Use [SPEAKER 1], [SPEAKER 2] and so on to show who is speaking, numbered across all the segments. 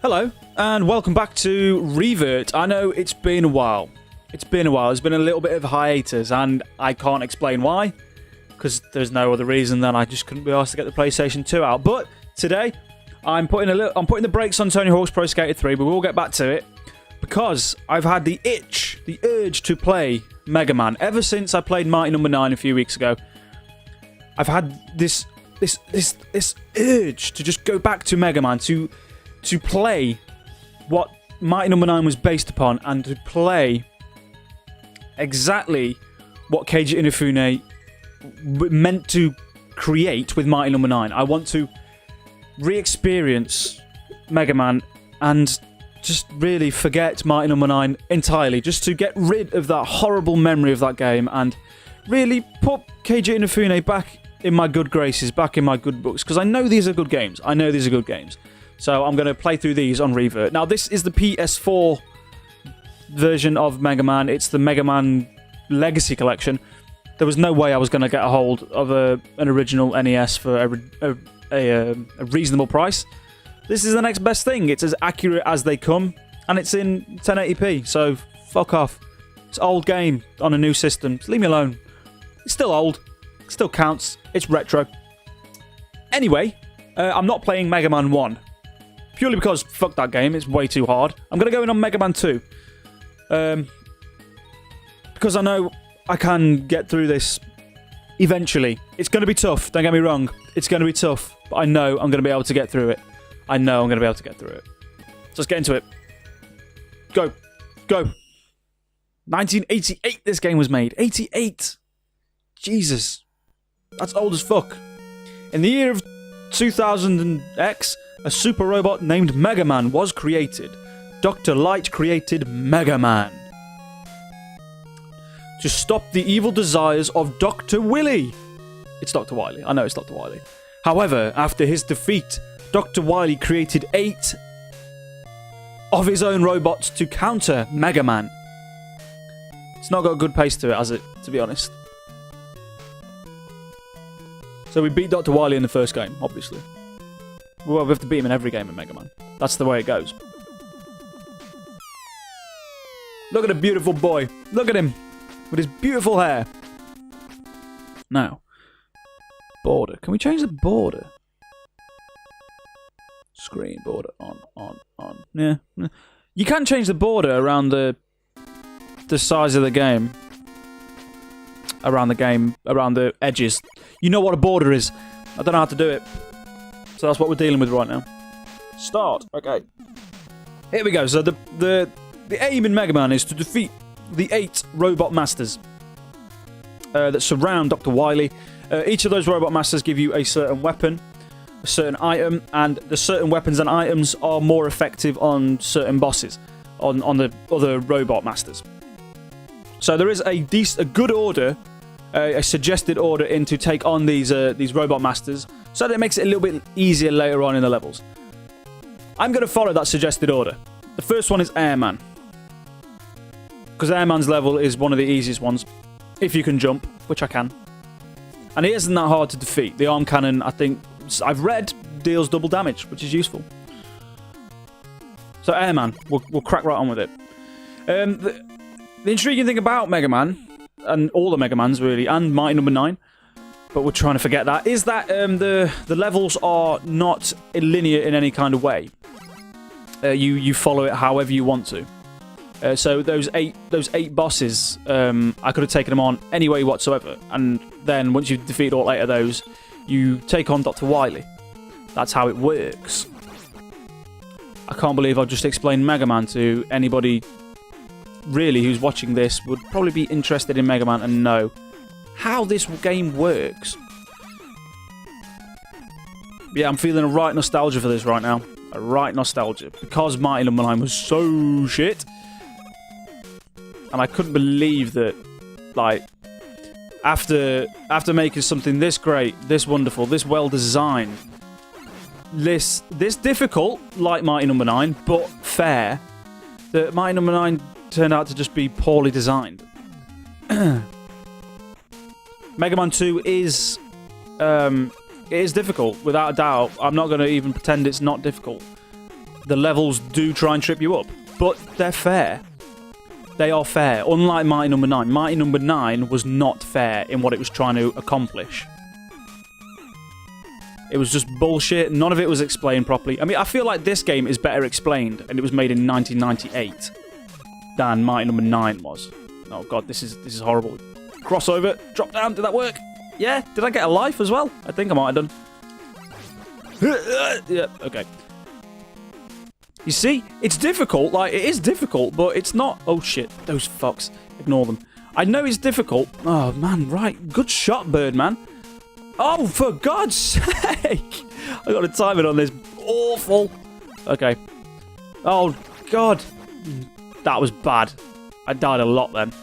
[SPEAKER 1] Hello, and welcome back to Revert. I know it's been a while. It's been a while. There's been a little bit of hiatus, and I can't explain why, because there's no other reason than I just couldn't be asked to get the PlayStation 2 out. But today, I'm putting the brakes on Tony Hawk's Pro Skater 3, but we'll get back to it, because I've had the urge to play Mega Man ever since I played Mighty Number 9 a few weeks ago. I've had this urge to just go back to Mega Man, to play what Mighty Number 9 was based upon, and to play exactly what Keiji Inafune meant to create with Mighty Number 9. I want to re-experience Mega Man and just really forget Mighty Number 9 entirely, just to get rid of that horrible memory of that game and really put Keiji Inafune back in my good graces, back in my good books, because I know these are good games. So I'm going to play through these on Revert. Now, this is the PS4 version of Mega Man. It's the Mega Man Legacy Collection. There was no way I was going to get a hold of an original NES for a reasonable price. This is the next best thing. It's as accurate as they come, and it's in 1080p, so fuck off. It's an old game on a new system. Just leave me alone. It's still old. It still counts. It's retro. Anyway, I'm not playing Mega Man 1. Purely because, fuck that game, it's way too hard. I'm going to go in on Mega Man 2. Because I know I can get through this eventually. It's going to be tough, don't get me wrong. It's going to be tough, but I know I'm going to be able to get through it. So let's get into it. Go. 1988 this game was made. 88! Jesus. That's old as fuck. In the year of 2000X, a super robot named Mega Man was created. Dr. Light created Mega Man to stop the evil desires of Dr. Willy. It's Dr. Wily. I know it's Dr. Wily. However, after his defeat, Dr. Wily created 8 of his own robots to counter Mega Man. It's not got a good pace to it, has it, to be honest? So we beat Dr. Wily in the first game, obviously. Well, we have to beat him in every game in Mega Man. That's the way it goes. Look at the beautiful boy. Look at him. With his beautiful hair. Now. Border. Can we change the border? Screen border. On. Yeah. You can change the border around the size of the game. Around the edges. You know what a border is. I don't know how to do it. So that's what we're dealing with right now. Start. Okay. Here we go. So the aim in Mega Man is to defeat the 8 robot masters that surround Dr. Wily. Each of those robot masters give you a certain weapon, a certain item, and the certain weapons and items are more effective on certain bosses, on the other robot masters. So there is a good order, a suggested order in to take on these robot masters, so that it makes it a little bit easier later on in the levels. I'm going to follow that suggested order. The first one is Airman, because Airman's level is one of the easiest ones, if you can jump, which I can. And he isn't that hard to defeat. The arm cannon, I think, I've read, deals double damage, which is useful. So Airman, we'll crack right on with it. The intriguing thing about Mega Man, and all the Mega Mans really, and Mighty Number 9, but we're trying to forget that, is that the levels are not linear in any kind of way. You follow it however you want to. So those eight bosses, I could have taken them on any way whatsoever, and then once you've defeated all 8 of those, you take on Dr. Wily. That's how it works. I can't believe I've just explained Mega Man to anybody really who's watching this would probably be interested in Mega Man and know how this game works. Yeah, I'm feeling a right nostalgia for this right now. A right nostalgia. Because Mighty Number 9 was so shit. And I couldn't believe that, like, after making something this great, this wonderful, this well-designed, this difficult, like Mighty Number 9, but fair, that Mighty Number 9 turned out to just be poorly designed. Mega Man 2 is It is difficult, without a doubt. I'm not going to even pretend it's not difficult. The levels do try and trip you up, but they're fair. They are fair. Unlike Mighty Number 9. Mighty Number 9 was not fair in what it was trying to accomplish. It was just bullshit. None of it was explained properly. I mean, I feel like this game is better explained, and it was made in 1998 than Mighty Number 9 was. Oh god, this is horrible. Crossover, drop down. Did that work? Yeah. Did I get a life as well? I think I might have done. Yeah. Okay. You see, it's difficult. Like, it is difficult, but it's not. Oh shit, those fucks. Ignore them. I know it's difficult. Oh man, right. Good shot, Birdman. Oh, for God's sake! I got to time it on this. Awful. Okay. Oh, God. That was bad. I died a lot then.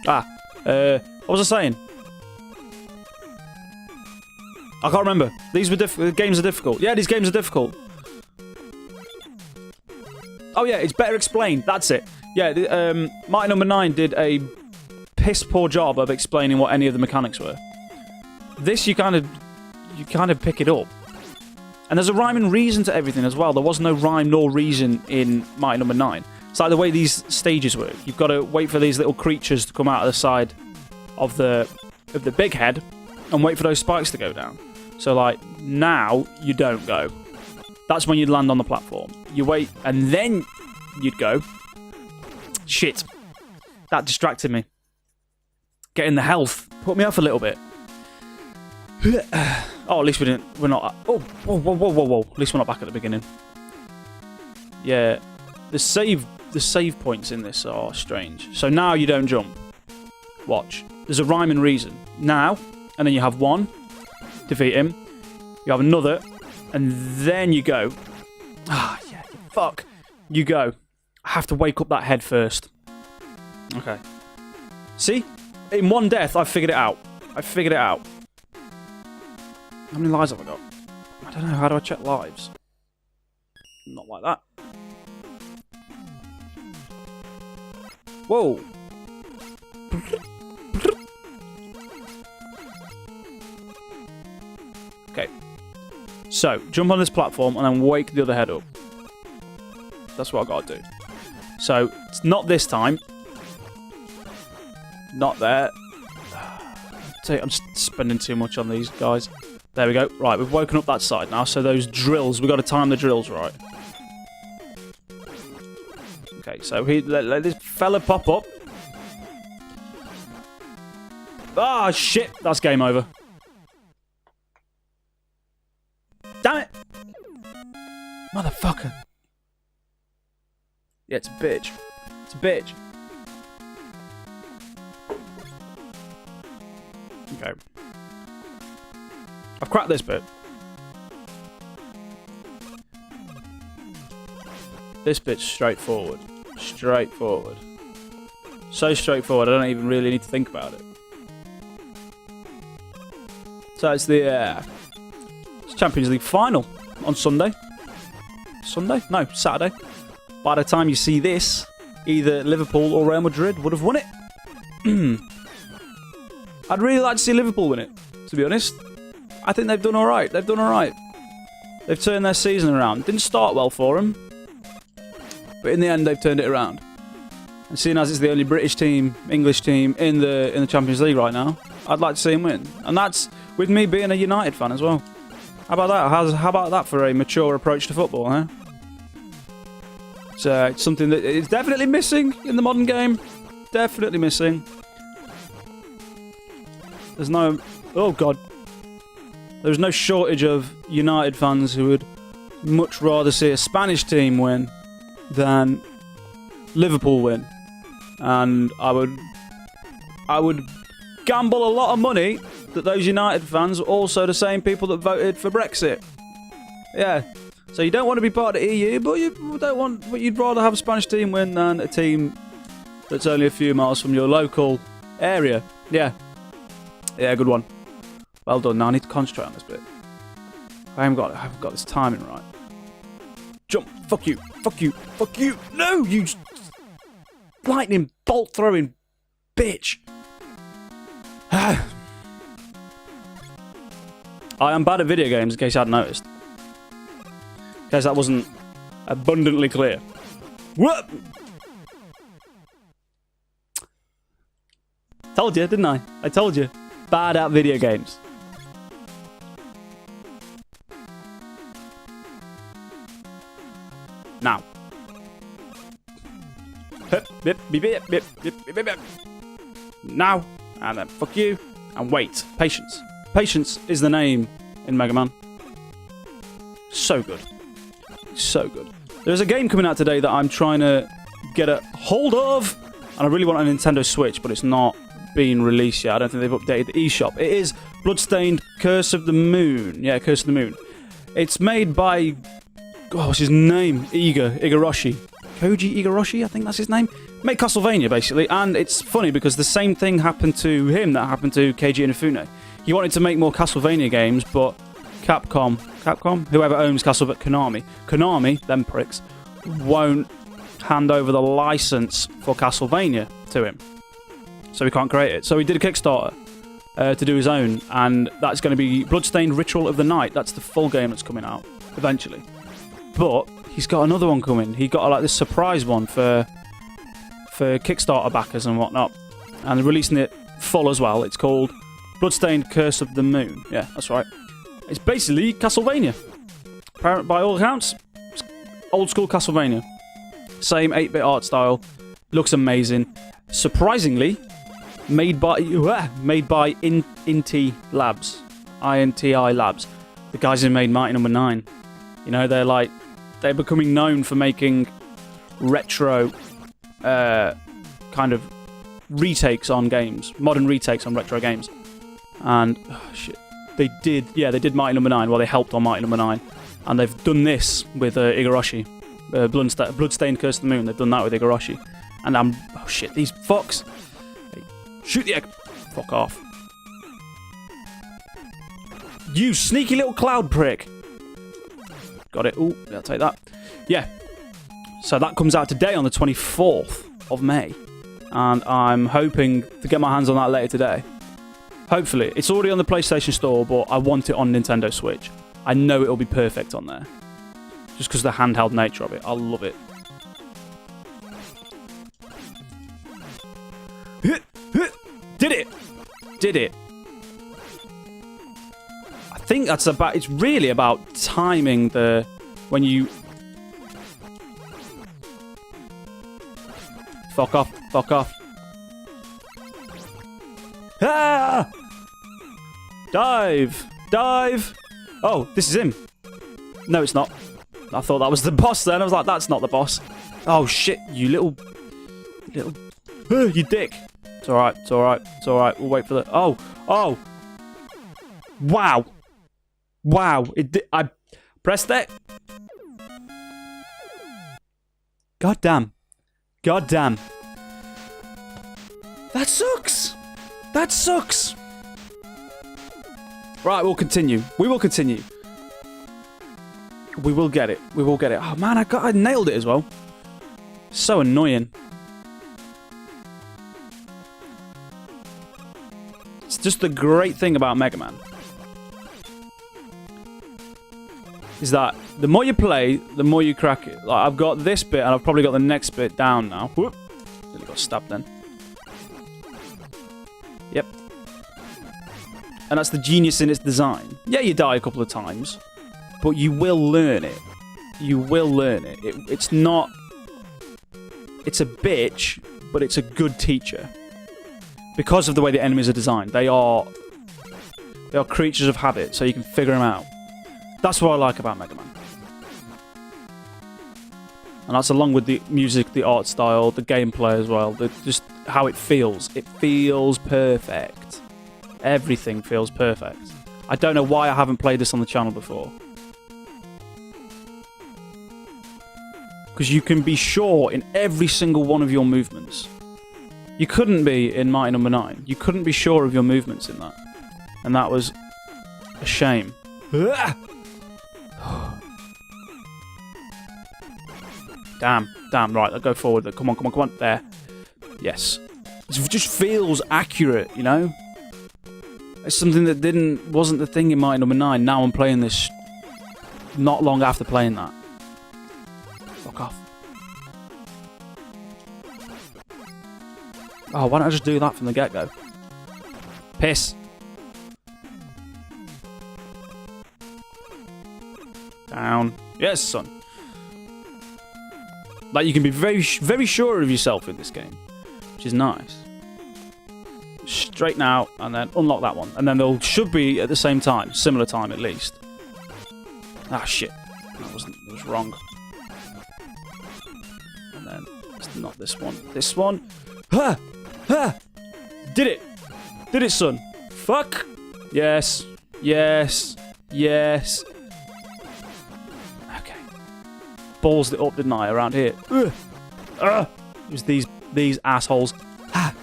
[SPEAKER 1] What was I saying? I can't remember. These were the games are difficult. Yeah, these games are difficult. Oh, yeah, it's better explained. That's it. Yeah, Mighty Number 9 did a piss-poor job of explaining what any of the mechanics were. This, you kind of pick it up. And there's a rhyme and reason to everything as well. There was no rhyme nor reason in Mighty Number 9. It's like the way these stages work. You've got to wait for these little creatures to come out of the side of the big head and wait for those spikes to go down. So, like, now you don't go. That's when you'd land on the platform. You wait, and then you'd go. Shit. That distracted me. Getting the health put me off a little bit. Oh, at least we're not... Oh, whoa. At least we're not back at the beginning. Yeah. The save points in this are strange. So now you don't jump. Watch. There's a rhyme and reason. Now, and then you have one. Defeat him. You have another. And then you go. Ah, yeah. Fuck. You go. I have to wake up that head first. Okay. See? In one death, I figured it out. How many lives have I got? I don't know. How do I check lives? Not like that. Whoa. Okay. So, jump on this platform and then wake the other head up. That's what I gotta do. So, it's not this time. Not there. I'm just spending too much on these guys. There we go. Right, we've woken up that side now. So those drills, we've got to time the drills right. Okay, so let this fella pop up. Ah, shit. That's game over. Damn it. Motherfucker. Yeah, it's a bitch. It's a bitch. Okay. I've cracked this bit. This bit's straightforward. Straightforward. So straightforward, I don't even really need to think about it. So it's the it's Champions League final on Sunday. Sunday? No, Saturday. By the time you see this, either Liverpool or Real Madrid would have won it. I'd really like to see Liverpool win it, to be honest. I think they've done alright. They've turned their season around. Didn't start well for them, but in the end they've turned it around. And seeing as it's the only British team, English team in the Champions League right now, I'd like to see them win. And that's with me being a United fan as well. How about that? How about that for a mature approach to football, huh? It's something that is definitely missing in the modern game. Definitely missing. There's no... Oh, God. There's no shortage of United fans who would much rather see a Spanish team win than Liverpool win. And I would gamble a lot of money that those United fans are also the same people that voted for Brexit. Yeah. So you don't want to be part of the EU, but you'd rather have a Spanish team win than a team that's only a few miles from your local area. Yeah. Yeah, good one. Well done. Now I need to concentrate on this bit. I haven't got this timing right. Jump. Fuck you. Fuck you. Fuck you. No, you lightning bolt throwing bitch. I am bad at video games, in case you hadn't noticed. In case that wasn't
[SPEAKER 2] Abundantly clear. Whoop! Told you, didn't I? I told you. Bad at video games. Now. Now. And then fuck you. And wait. Patience. Patience is the name in Mega Man. So good. So good. There's a game coming out today that I'm trying to get a hold of. And I really want a Nintendo Switch, but it's not been released yet. I don't think they've updated the eShop. It is Bloodstained Curse of the Moon. Yeah, Curse of the Moon. It's made by... oh, what's his name? Igarashi. Koji Igarashi, I think that's his name. Made Castlevania, basically. And it's funny because the same thing happened to him that happened to Keiji Inafune. He wanted to make more Castlevania games, but Capcom, whoever owns Konami, them pricks, won't hand over the license for Castlevania to him. So he can't create it. So he did a Kickstarter to do his own, and that's going to be Bloodstained Ritual of the Night. That's the full game that's coming out eventually. But he's got another one coming. He got like this surprise one for Kickstarter backers and whatnot, and they're releasing it full as well. It's called Bloodstained Curse of the Moon. Yeah, that's right. It's basically Castlevania. By all accounts, it's old school Castlevania. Same 8-bit art style. Looks amazing. Surprisingly, made by Inti Labs. INTI Labs. The guys who made Mighty Number 9. You know, they're becoming known for making retro kind of retakes on games. Modern retakes on retro games. And oh, shit. They did Mighty Number 9. Well, they helped on Mighty Number 9. And they've done this with Igarashi. Bloodstained Curse of the Moon. They've done that with Igarashi. And oh shit, these fucks. Hey, shoot the egg. Fuck off. You sneaky little cloud prick. Got it. Ooh, I'll take that. Yeah. So that comes out today on the 24th of May. And I'm hoping to get my hands on that later today. Hopefully. It's already on the PlayStation Store, but I want it on Nintendo Switch. I know it'll be perfect on there. Just because of the handheld nature of it. I love it. Did it! Did it! I think that's about... it's really about timing the... when you... Fuck off. Fuck off. Ah! Dive! Dive! Oh, this is him. No, it's not. I thought that was the boss then. I was like, that's not the boss. Oh, shit. You little... you dick. It's alright. It's alright. It's alright. We'll wait for the... oh. Oh. Wow. Wow. I pressed it. God damn. God damn. That sucks. That sucks. Right, we'll continue. We will continue. We will get it. We will get it. Oh man, I nailed it as well. So annoying. It's just the great thing about Mega Man. Is that the more you play, the more you crack it. Like, I've got this bit and I've probably got the next bit down now. Whoop. Nearly got stabbed then. Yep. And that's the genius in its design. Yeah, you die a couple of times, but you will learn it. You will learn it. It's not... it's a bitch, but it's a good teacher. Because of the way the enemies are designed. They are creatures of habit, so you can figure them out. That's what I like about Mega Man. And that's along with the music, the art style, the gameplay as well. Just how it feels. It feels perfect. Everything feels perfect. I don't know why I haven't played this on the channel before. Because you can be sure in every single one of your movements. You couldn't be in Mighty Number 9. You couldn't be sure of your movements in that. And that was a shame. Damn, right, I'll go forward. Come on, there. Yes. It just feels accurate, you know? It's something that wasn't the thing in Mighty Number 9. Now I'm playing this not long after playing that. Oh, why don't I just do that from the get-go? Piss. Down. Yes, son. Like, you can be very, very sure of yourself in this game, which is nice. Straighten out, and then unlock that one. And then they'll should be at the same time. Similar time, at least. Ah, shit. That was wrong. And then, it's not this one. This one. Ha! Ha! Did it! Did it, son? Fuck! Yes. Yes. Yes. Okay. Balls it up, didn't I, around here? It was these assholes. Ha!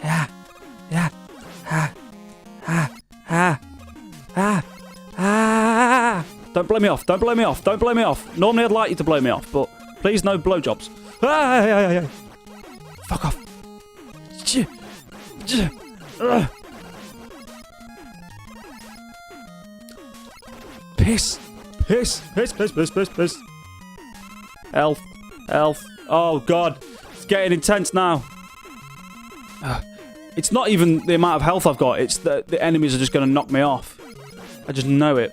[SPEAKER 2] Yeah. Yeah. Ha! Ha! Ha! Ha! Ha! Don't blow me off. Don't blow me off. Don't blow me off. Normally I'd like you to blow me off, but please no blowjobs. Ah! Fuck off. Piss. Piss. Piss. Piss. Piss. Piss. Piss. Health. Health. Oh, God. It's getting intense now. It's not even the amount of health I've got. It's that the enemies are just going to knock me off. I just know it.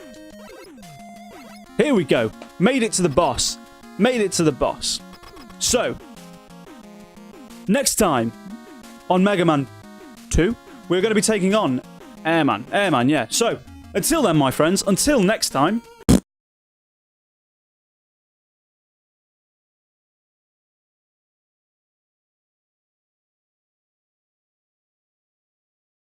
[SPEAKER 2] Here we go. Made it to the boss. Made it to the boss. So, next time on Mega Man 2, we're going to be taking on Airman. Airman, yeah. So, until then, my friends, until next time,